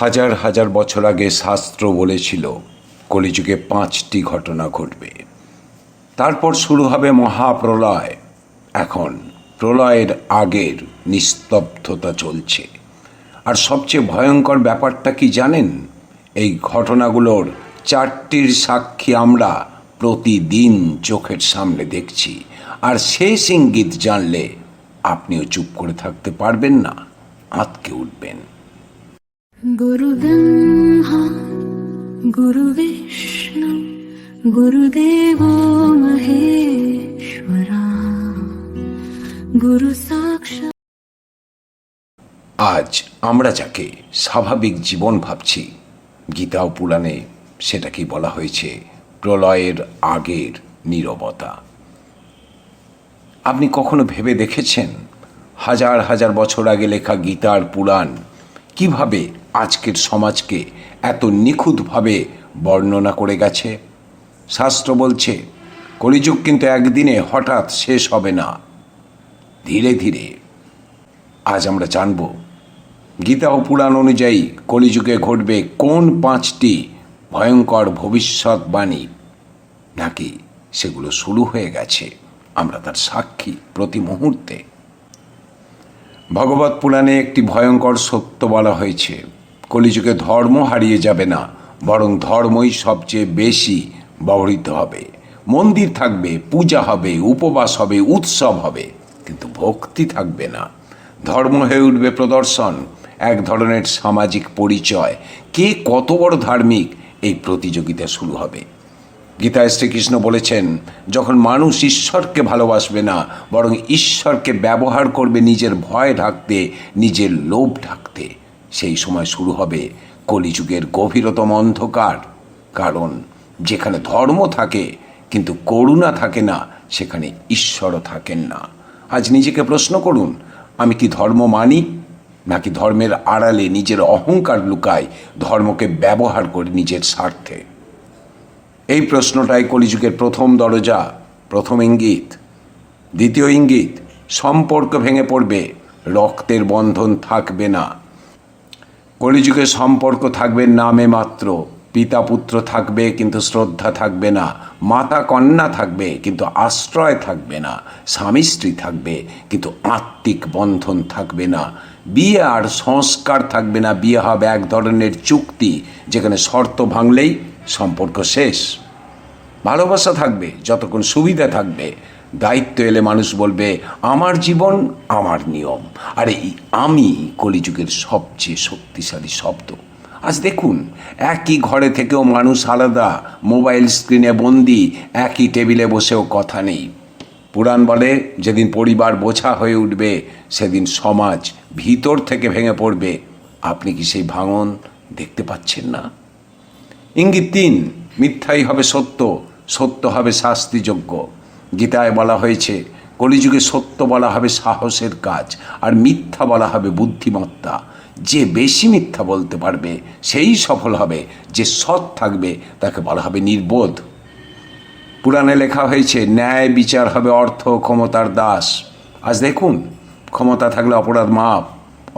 হাজার হাজার বছর আগে শাস্ত্র বলেছিল কলিযুগে 5টি ঘটনা ঘটবে, তারপর শুরু হবে মহাপ্রলয়। এখন প্রলয়ের আগের নিস্তব্ধতা চলছে। আর সবচেয়ে ভয়ঙ্কর ব্যাপারটা কি জানেন? এই ঘটনাগুলোর 4টির সাক্ষী আমরা প্রতিদিন চোখের সামনে দেখছি। আর শেষ ইঙ্গিত জানলে আপনিও চুপ করে থাকতে পারবেন না, আঁতকে উঠবেন। गुरु ब्रह्मा गुरु विष्णु गुरुदेवो महेश्वरा गुरु साक्षात्। আজ আমরা যাকে স্বাভাবিক জীবন ভাবছি, গীতা ও পুরাণে সেটাকেই বলা হয়েছে প্রলয়ের আগের নীরবতা। আপনি কখনো ভেবে দেখেছেন হাজার হাজার বছর আগে লেখা গীতা আর পুরাণ কিভাবে আজকের সমাজকে এত নিখুঁতভাবে বর্ণনা করে গেছে? শাস্ত্র বলছে কলিযুগ কিন্তু একদিনে হঠাৎ শেষ হবে না, ধীরে ধীরে। আজ আমরা জানব গীতা ও পুরাণ অনুযায়ী কলিযুগে ঘটবে কোন 5টি ভয়ঙ্কর ভবিষ্যৎবাণী, নাকি সেগুলো শুরু হয়ে গেছে, আমরা তার সাক্ষী প্রতি মুহূর্তে। ভগবত পুরাণে একটি ভয়ঙ্কর সত্য বলা হয়েছে, কলিযুগে ধর্ম হারিয়ে যাবে না, বরং ধর্মই সবচেয়ে বেশি ব্যবহৃত হবে। মন্দির থাকবে, পূজা হবে, উপবাস হবে, উৎসব হবে, কিন্তু ভক্তি থাকবে না। ধর্ম হয়ে উঠবে প্রদর্শন, এক ধরনের সামাজিক পরিচয়। কে কত বড় ধার্মিক, এই প্রতিযোগিতা শুরু হবে। গীতায় শ্রীকৃষ্ণ বলেছেন, যখন মানুষ ঈশ্বরকে ভালোবাসবে না, বরং ঈশ্বরকে ব্যবহার করবে নিজের ভয় ঢাকতে, নিজের লোভ ঢাকতে, সেই সময় শুরু হবে কলিযুগের গভীরতম অন্ধকার। কারণ যেখানে ধর্ম থাকে কিন্তু করুণা থাকে না, সেখানে ঈশ্বরও থাকেন না। আজ নিজেকে প্রশ্ন করুন, আমি কি ধর্ম মানি, নাকি ধর্মের আড়ালে নিজের অহংকার লুকায়, ধর্মকে ব্যবহার করে নিজের স্বার্থে? এই প্রশ্নটাই কলিযুগের প্রথম দরজা, প্রথম ইঙ্গিত। দ্বিতীয় ইঙ্গিত, সম্পর্ক ভেঙে পড়বে, রক্তের বন্ধন থাকবে না। কলিযুগে সম্পর্ক থাকবে নামে মাত্র। পিতা পুত্র থাকবে কিন্তু শ্রদ্ধা থাকবে না, মাতা কন্যা থাকবে কিন্তু আশ্রয় থাকবে না, স্বামী স্ত্রী থাকবে কিন্তু আত্মিক বন্ধন থাকবে না। বিয়ে আর সংস্কার থাকবে না, বিয়ে হবে এক ধরনের চুক্তি যেখানে শর্ত ভাঙলেই সম্পর্ক শেষ। ভালোবাসা থাকবে যতক্ষণ সুবিধা থাকবে, দায়িত্ব এলে মানুষ বলবে আমার জীবন আমার নিয়ম। আর এই আমি কলিযুগের সবচেয়ে শক্তিশালী শব্দ। আজ দেখুন, একই ঘরে থেকেও মানুষ আলাদা, মোবাইল স্ক্রিনে বন্দি, একই টেবিলে বসেও কথা নেই। পুরাণ বলে যেদিন পরিবার বোঝা হয়ে উঠবে, সেদিন সমাজ ভিতর থেকে ভেঙে পড়বে। আপনি কি সেই ভাঙন দেখতে পাচ্ছেন না? ইঙ্গিত 3, মিথ্যাই হবে সত্য, সত্য হবে শাস্তিযোগ্য। গীতায় বলা হয়েছে কলিযুগে সত্য বলা হবে সাহসের কাজ, আর মিথ্যা বলা হবে বুদ্ধিমত্তা। যে বেশি মিথ্যা বলতে পারবে সেই সফল হবে, যে সৎ থাকবে তাকে বলা হবে নির্বোধ। পুরাণে লেখা হয়েছে ন্যায় বিচার হবে অর্থ ক্ষমতার দাস। আজ দেখুন, ক্ষমতা থাকলে অপরাধ মাপ,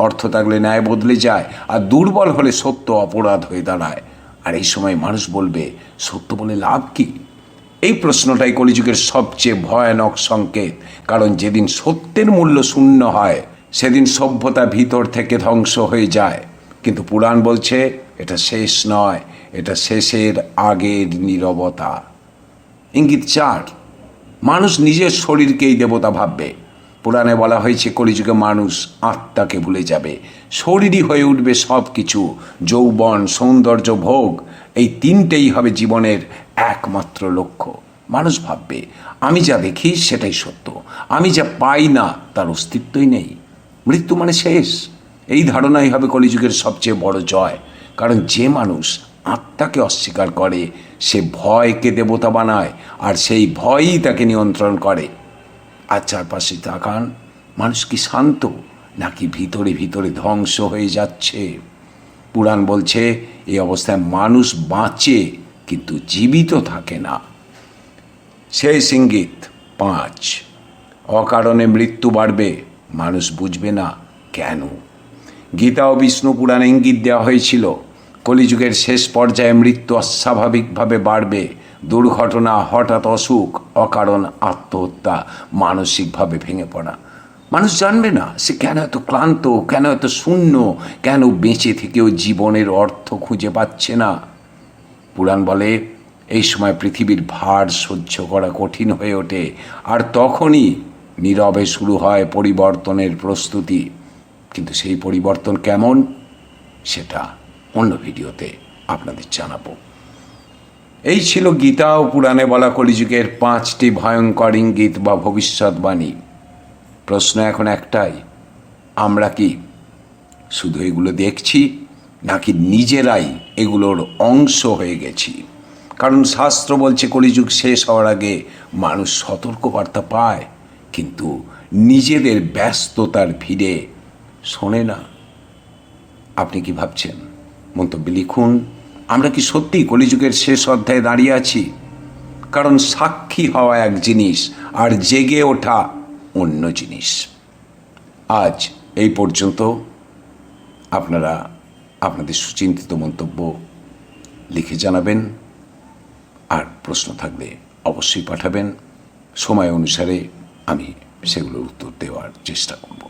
অর্থ থাকলে ন্যায় বদলে যায়, আর দুর্বল হলে সত্য অপরাধ হয়ে দাঁড়ায়। আর এই সময় মানুষ বলবে সত্য বলে লাভ কি? এই প্রশ্নটাই কলিযুগের সবচেয়ে ভয়ানক সংকেত। কারণ যেদিন সত্যের মূল্য শূন্য হয়, সেদিন সভ্যতা ভিতর থেকে ধ্বংস হয়ে যায়। কিন্তু পুরাণ বলছে এটা শেষ নয়, এটা শেষের আগের নীরবতা। ইঙ্গিত 4, মানুষ নিজের শরীরকেই দেবতা ভাববে। পুরাণে বলা হয়েছে কলিযুগে মানুষ আত্মাকে ভুলে যাবে, শরীরই হয়ে উঠবে সব কিছু। যৌবন, সৌন্দর্য, ভোগ, এই 3টেই হবে জীবনের একমাত্র লক্ষ্য। মানুষ ভাববে আমি যা দেখি সেটাই সত্য, আমি যা পাই না তার অস্তিত্বই নেই। মৃত্যু মানে শেষ। এই ধারণাই হবে কলিযুগের সবচেয়ে বড় জয়। কারণ যে মানুষ আত্মাকে অস্বীকার করে, সে ভয়কে দেবতা বানায়, আর সেই ভয়ই তাকে নিয়ন্ত্রণ করে। আর চারপাশে তাকান, মানুষ কি শান্ত, নাকি ভিতরে ভিতরে ধ্বংস হয়ে যাচ্ছে? পুরাণ বলছে এই অবস্থায় মানুষ বাঁচে কিন্তু জীবিত থাকে না। শেষ ইঙ্গিত 5, অকারণে মৃত্যু বাড়বে, মানুষ বুঝবে না কেন। গীতা ও বিষ্ণু পুরাণে ইঙ্গিত দেওয়া হয়েছিল কলিযুগের শেষ পর্যায়ে মৃত্যু অস্বাভাবিকভাবে বাড়বে। দুর্ঘটনা, হঠাৎ অসুখ, অকারণ আত্মহত্যা, মানসিকভাবে ভেঙে পড়া। মানুষ জানবে না সে কেন এত ক্লান্ত, কেন এত শূন্য, কেন বেঁচে থেকেও জীবনের অর্থ খুঁজে পাচ্ছে না। পুরাণ বলে এই সময় পৃথিবীর ভার সহ্য করা কঠিন হয়ে ওঠে, আর তখনই নীরবে শুরু হয় পরিবর্তনের প্রস্তুতি। কিন্তু সেই পরিবর্তন কেমন, সেটা অন্য ভিডিওতে আপনাদের জানাবো। এই ছিল গীতা ও পুরাণে বলা কলিযুগের 5টি ভয়ঙ্কর ইঙ্গিত বা ভবিষ্যৎবাণী। প্রশ্ন এখন একটাই, আমরা কি শুধু এগুলো দেখছি, নাকি নিজেরাই এগুলোর অংশ হয়ে গেছি? কারণ শাস্ত্র বলছে কলিযুগ শেষ হওয়ার আগে মানুষ সতর্কবার্তা পায়, কিন্তু নিজেদের ব্যস্ততার ভিড়ে শোনে না। আপনি কি ভাবছেন? মন্তব্যে লিখুন। আমরা কি সত্যি কলিযুগের শেষ অধ্যায়ে দাঁড়িয়ে আছি? কারণ সাক্ষী হওয়া এক জিনিস, আর জেগে ওঠা অন্য জিনিস। আজ এই পর্যন্ত। আপনারা আপনাদের সুচিন্তিত মন্তব্য লিখে জানাবেন, আর প্রশ্ন থাকলে অবশ্যই পাঠাবেন। সময় অনুসারে আমি সেগুলোর উত্তর দেওয়ার চেষ্টা করব।